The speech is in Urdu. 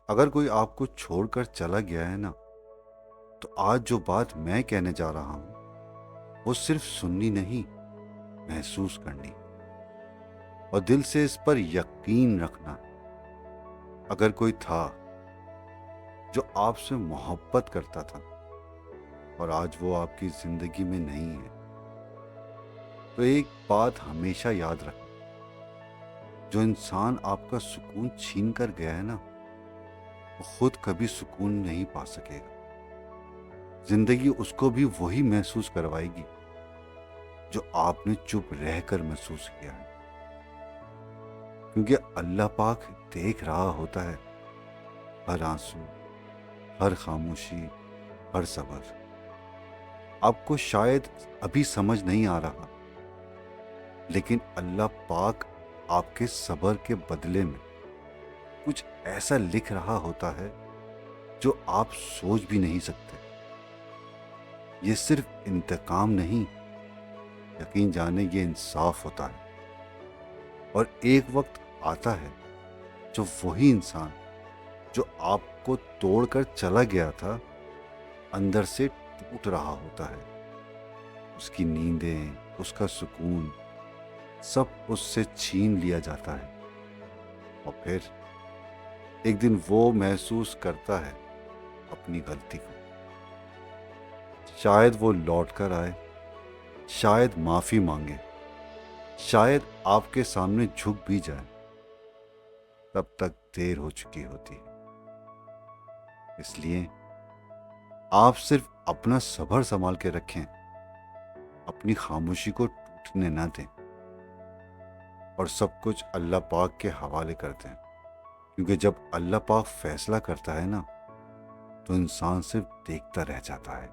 اگر کوئی آپ کو چھوڑ کر چلا گیا ہے نا، تو آج جو بات میں کہنے جا رہا ہوں وہ صرف سننی نہیں، محسوس کرنی اور دل سے اس پر یقین رکھنا۔ اگر کوئی تھا جو آپ سے محبت کرتا تھا اور آج وہ آپ کی زندگی میں نہیں ہے، تو ایک بات ہمیشہ یاد رکھنا: جو انسان آپ کا سکون چھین کر گیا ہے نا، وہ خود کبھی سکون نہیں پا سکے گا۔ زندگی اس کو بھی وہی محسوس کروائے گی جو آپ نے چپ رہ کر محسوس کیا ہے، کیونکہ اللہ پاک دیکھ رہا ہوتا ہے ہر آنسو، ہر خاموشی، ہر صبر۔ آپ کو شاید ابھی سمجھ نہیں آ رہا، لیکن اللہ پاک آپ کے صبر کے بدلے میں کچھ ایسا لکھ رہا ہوتا ہے جو آپ سوچ بھی نہیں سکتے۔ یہ صرف انتقام نہیں، یقین جانے یہ انصاف ہوتا ہے۔ اور ایک وقت آتا ہے جو وہی انسان جو آپ کو توڑ کر چلا گیا تھا، اندر سے ٹوٹ رہا ہوتا ہے۔ اس کی نیندیں، اس کا سکون، سب اس سے چھین لیا جاتا ہے۔ اور پھر ایک دن وہ محسوس کرتا ہے اپنی غلطی کو۔ شاید وہ لوٹ کر آئے، شاید معافی مانگے، شاید آپ کے سامنے جھک بھی جائے، تب تک دیر ہو چکی ہوتی ہے۔ اس لیے آپ صرف اپنا صبر سنبھال کے رکھیں، اپنی خاموشی کو ٹوٹنے نہ دیں، اور سب کچھ اللہ پاک کے حوالے کر دیں، کیونکہ جب اللہ پاک فیصلہ کرتا ہے نا، تو انسان صرف دیکھتا رہ جاتا ہے۔